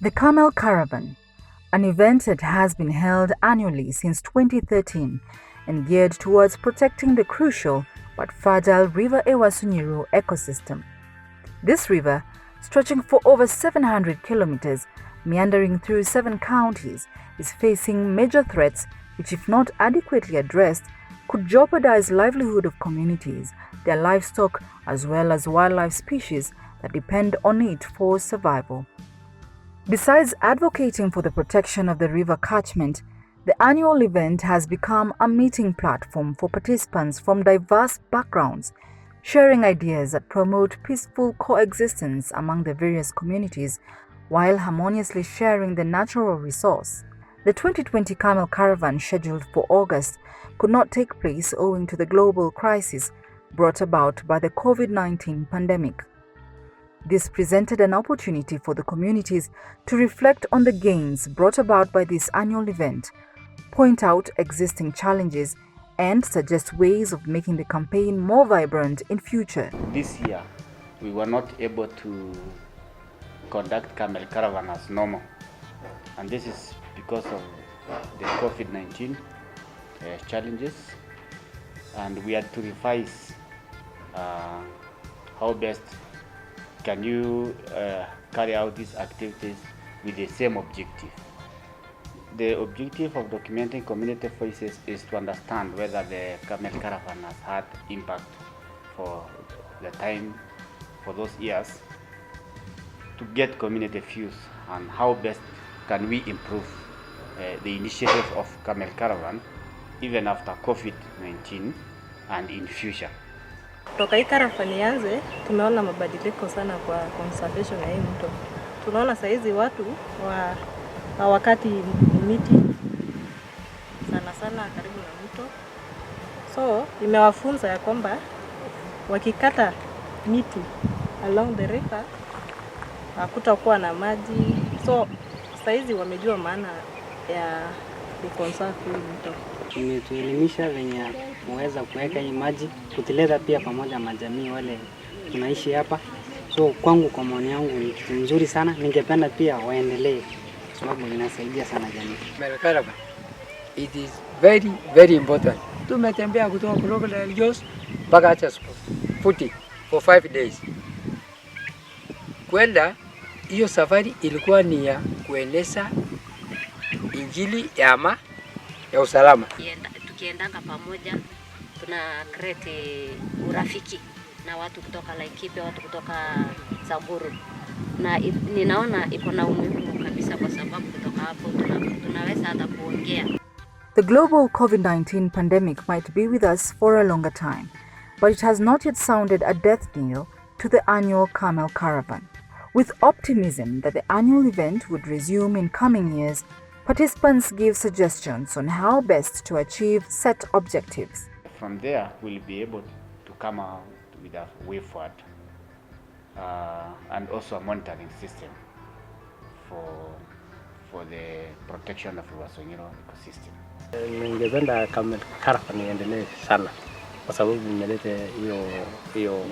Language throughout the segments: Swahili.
The Camel Caravan, an event that has been held annually since 2013 and geared towards protecting the crucial but fragile river Ewaso Nyiro ecosystem. This river, stretching for over 700 kilometers, meandering through 7 counties, is facing major threats which, if not adequately addressed, could jeopardize livelihood of communities, their livestock, as well as wildlife species that depend on it for survival. Besides advocating for the protection of the river catchment, the annual event has become a meeting platform for participants from diverse backgrounds, sharing ideas that promote peaceful coexistence among the various communities while harmoniously sharing the natural resource. The 2020 Camel Caravan, scheduled for August, could not take place owing to the global crisis brought about by the COVID-19 pandemic. This presented an opportunity for the communities to reflect on the gains brought about by this annual event, point out existing challenges, and suggest ways of making the campaign more vibrant in future. This year, we were not able to conduct Camel Caravan as normal, and this is because of the COVID-19 challenges, and we had to revise how best can you carry out these activities with the same objective. The objective of documenting community voices is to understand whether the Camel Caravan has had impact for the time, for those years, to get community views on how best can we improve the initiative of Camel Caravan even after COVID-19 and in future. Toka hii caravan ianze, tumeona mabadiliko sana kwa conservation ya hii mto. Tunaona saizi watu wakati miti sana karibu na mto. So, imewafunza ya kwamba wakikata miti along the river hakutakuwa na maji. So, saizi wamejua maana ya conserve hii mto. Tumetuelimisha venye kuweza kuweka hii maji, kutileta pia pamoja majamii wale tunaishi hapa. So kwangu, kwa maoni yangu, ni kitu mzuri sana. Ningependa pia waendelee sababu inasaidia sana jamii. Camel Caravan, it is very very important. Tumetembea kutoka Crocodile Jos mpaka Achas Futi for 5 days. Kwenda hiyo safari ilikuwa ni ya kueneza injili ya usalama. Tukiendanga pamoja tuna create urafiki na watu kutoka Laikipia, watu kutoka Samburu, na ninaona iko na umuhimu kabisa kwa sababu kutoka hapo tunaweza hata kuongea. The global COVID-19 pandemic might be with us for a longer time, but it has not yet sounded a death knell to the annual Camel Caravan. With optimism that the annual event would resume in coming years, participants give suggestions on how best to achieve set objectives. From there, we'll be able to come out with a way forward and also a monitoring system for the protection of Ewaso Nyiro Ecosystem. Ningependa Camel Caravan iendelee sana kwa sababu imeleta hiyo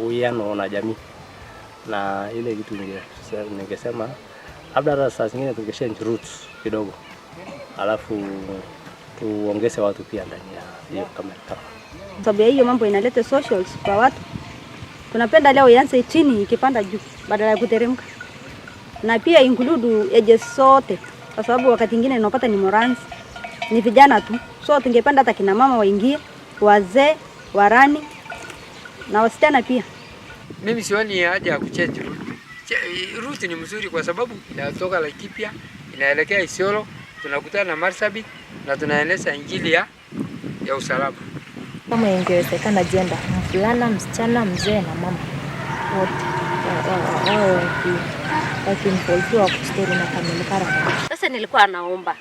uwiano na jamii, na ile kitu ningesema labda saa zingine tungeshange routes kidogo, alafu tuongeze watu pia ndani ya hiyo Camel Caravan. Sababu hiyo mambo inaleta socials kwa watu. Tunapenda leo ianze chini ikipanda juu badala ya kuteremka. Na pia include ages sote, kwa sababu wakati mwingine unapata ni morans, ni vijana tu. So tungependa hata kina mama waingie, wazee, warani na wasichana pia. Mimi sioni haja ya kuchange route. Route ni mzuri kwa sababu inatoka Laikipia inaelekea Isiolo, tunakutana na Marsabit na tunaeneza injili ya usalama. Kama ingewezekana jenda, mvulana, msichana, mzee na mama wote wakiinvolviwa kustori na Camel Caravan. Sasa nilikuwa naomba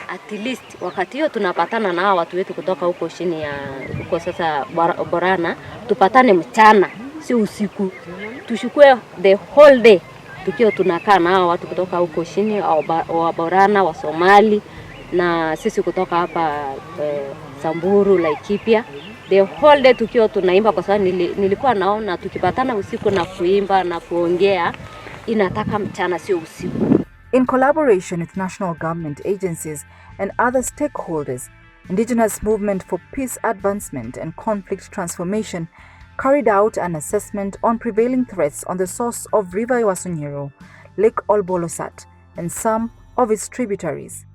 at least wakati hiyo tunapatana na hawa watu wetu kutoka huko chini ya huko sasa Borana, tupatane mchana, si usiku. Tushukue the whole day tukiwa tunakaa na hawa watu kutoka huko chini wa Borana, wa Somali, na sisi kutoka hapa Samburu, Laikipia. The whole day tukiwa tunaimba, kwa sababu nilikuwa naona tukipatana usiku na kuimba na kuongea inataka mchana, sio usiku. In collaboration with national government agencies and other stakeholders, Indigenous Movement for Peace Advancement and Conflict Transformation carried out an assessment on prevailing threats on the source of River Ewaso Nyiro, Lake Olbolosat, and some of its tributaries.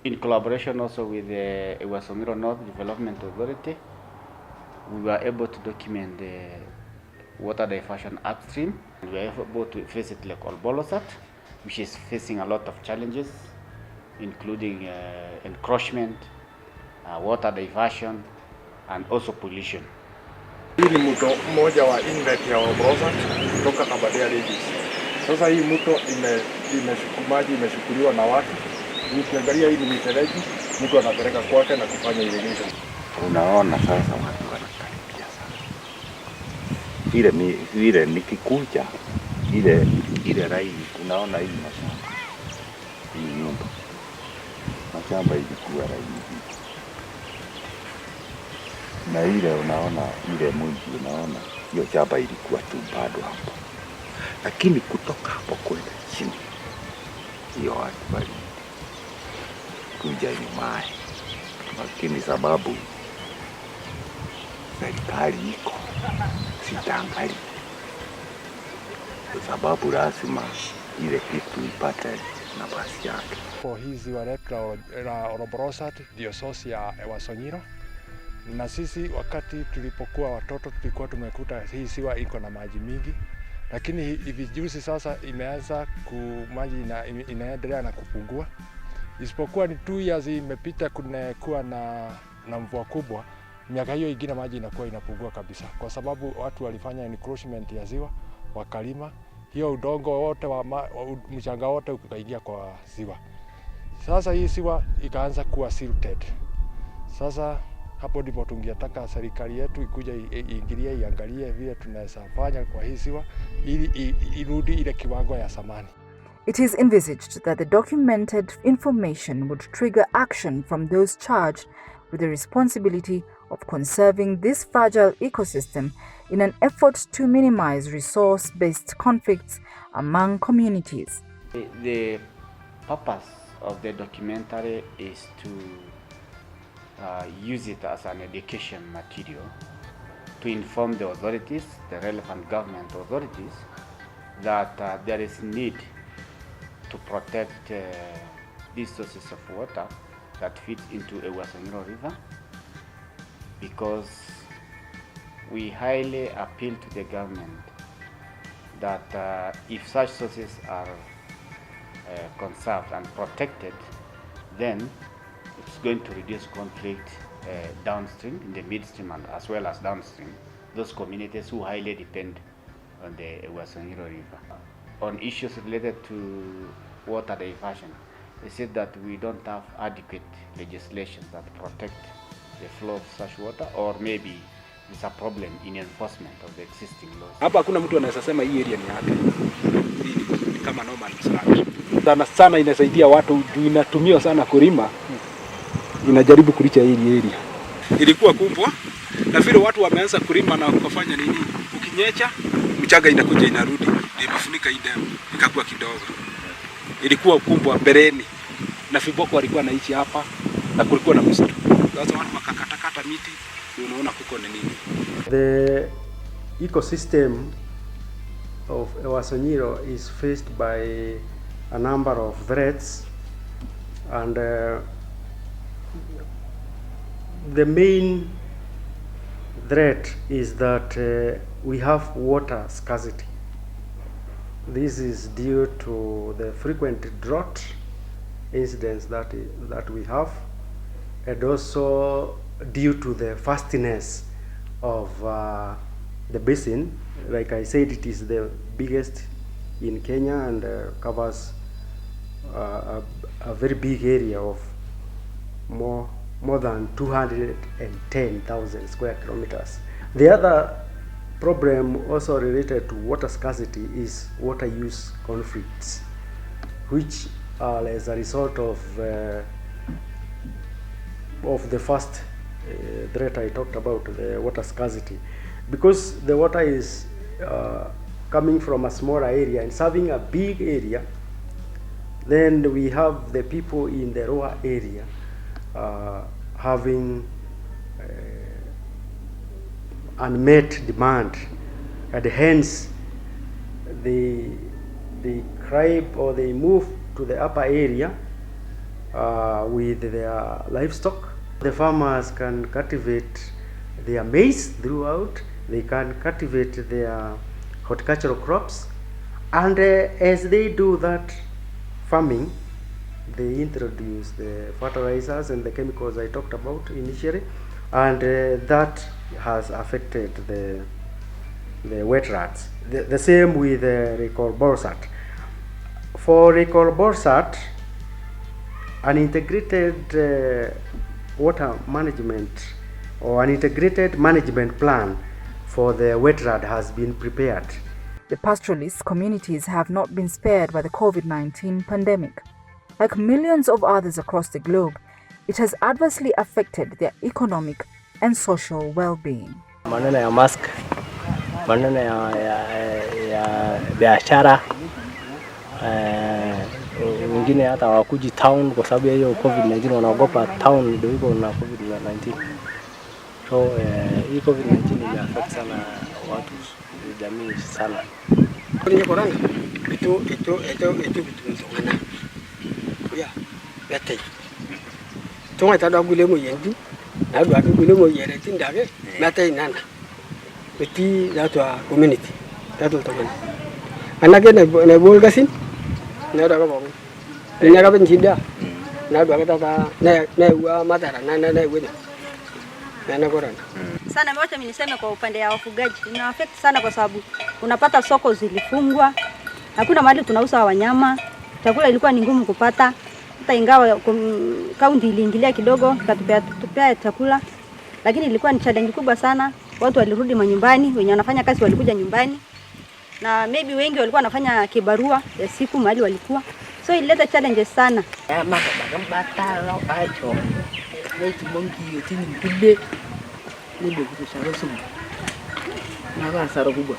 In collaboration also with the Ewaso Nyiro North Development Authority, we were able to document the water diversion upstream. We were able to visit Lake Olbolosat, which is facing a lot of challenges, including encroachment, water diversion, and also pollution. Hii ni mto mmoja wa inlet ya Olbolosat kutoka Aberdare Ridges. Sasa hii mto maji imeshukuliwa na watu. Ukiangalia hii ni mifereji, mtu anapeleka kwake na kufanya irrigation. Unaona sasa watu wanakaribia sana. Ile nikikuja ile raini, unaona hii mashamba. Hii nyumba. Mashamba ilikuwa raini. Na ile unaona ile mji, unaona hiyo shamba ilikuwa tu bado hapo. Lakini kutoka hapo kwenda chini, hiyo watu bali kuja nyumaye. Lakini sababu serikali iko sitangali, sababu lazima ile kitu ipate nafasi yake. Kwa hii ziwa letu la Olbolosat ndio source ya Ewaso Nyiro. Na sisi wakati tulipokuwa watoto tulikuwa tumekuta hii ziwa iko na maji mingi, lakini hivi juzi sasa imeanza maji inaendelea na kupungua. Isipokuwa ni 2 years imepita kuwa na mvua kubwa, miaka hiyo ingine maji inakuwa inapungua kabisa, kwa sababu watu walifanya encroachment ya ziwa, wakalima hiyo udongo wote mchanga wote ukaingia kwa ziwa. Sasa hii ziwa ikaanza kuwa silted. Sasa hapo ndipo tungetaka serikali yetu ikuja iingilie, iangalie vile tunaweza fanya kwa hii ziwa ili irudi ile kiwango ya zamani. It is envisaged that the documented information would trigger action from those charged with the responsibility of conserving this fragile ecosystem in an effort to minimize resource-based conflicts among communities. The purpose of the documentary is to use it as an education material to inform the authorities, the relevant government authorities, that there is need to protect these sources of water that feed into Ewaso Nyiro River, because we highly appeal to the government that if such sources are conserved and protected, then it's going to reduce conflict downstream, in the midstream and as well as downstream, those communities who highly depend on the Ewaso Nyiro River. On issues related to water diversion, they said that we don't have adequate legislation that protect the flow of such water, or maybe there's a problem in enforcement of the existing laws. Hapa hakuna mtu anaweza sema hii area ni yake. Hii ni kama normal land. Sana inasaidia watu, inatumiwa sana kulima. Inajaribu kulicha hii area. Ilikuwa kubwa na vile watu wameanza kulima na kufanya nini? Ukinyecha mchanga inakuja inarudi, imefunika hii dam ikakuwa kidogo. Ilikuwa kubwa mbeleni na viboko walikuwa naishi hapa na kulikuwa na msitu. Sasa watu makakatakata miti, unaona kuko ni nini. The ecosystem of Ewaso Nyiro is faced by a number of threats, and the main threat is that we have water scarcity. This is due to the frequent drought incidents that we have, and also due to the vastness of the basin. Like I said, it is the biggest in Kenya and covers a very big area of more than 210,000 square kilometers. The other problem also related to water scarcity is water use conflicts, which are as a result of the first threat I talked about, the water scarcity. Because the water is coming from a smaller area and serving a big area. Then we have the people in the lower area having unmet demand, and hence they crave or they move to the upper area with their livestock. The farmers can cultivate their maize throughout, they can cultivate their horticultural crops, and as they do that farming, they introduce the fertilizers and the chemicals I talked about initially, and that has affected the wet rats. The same with Recorborsat. For Recorborsat, an integrated water management or an integrated management plan for the wet rat has been prepared. The pastoralist communities have not been spared by the COVID-19 pandemic. Like millions of others across the globe, it has adversely affected their economic and social well-being. Maneno ya mask, maneno ya biashara, wengine hata hawakuji town kwa sababu ya hiyo COVID-19, wanaogopa town ndio iko na COVID-19. So hii COVID-19 imeaffect sana watu, jamii sana. Kwenye corona itu bitungana. Ya, bete. Tunga tada gule mo yendi, na do aka gule mo yere tindage, mate inana. Beti datu community, datu to kan. Anake na bol gasin. Na do aka bo. Ina ka benjida. Na do aka tata na wa matara na wene. Na corona. Sana moja mimi niseme kwa upande ya wafugaji ina affect sana, kwa sababu unapata soko zilifungwa, hakuna mahali tunauza wanyama, chakula ilikuwa ni ngumu kupata, hata ingawa kaunti iliingilia kidogo ikatupea chakula, lakini ilikuwa ni challenge kubwa sana. Watu walirudi manyumbani, wenye wanafanya kazi walikuja nyumbani, na maybe wengi walikuwa wanafanya kibarua ya siku mahali walikuwa, so ilileta challenges sana. Ni ndio kitu cha sumu. Na hasara kubwa.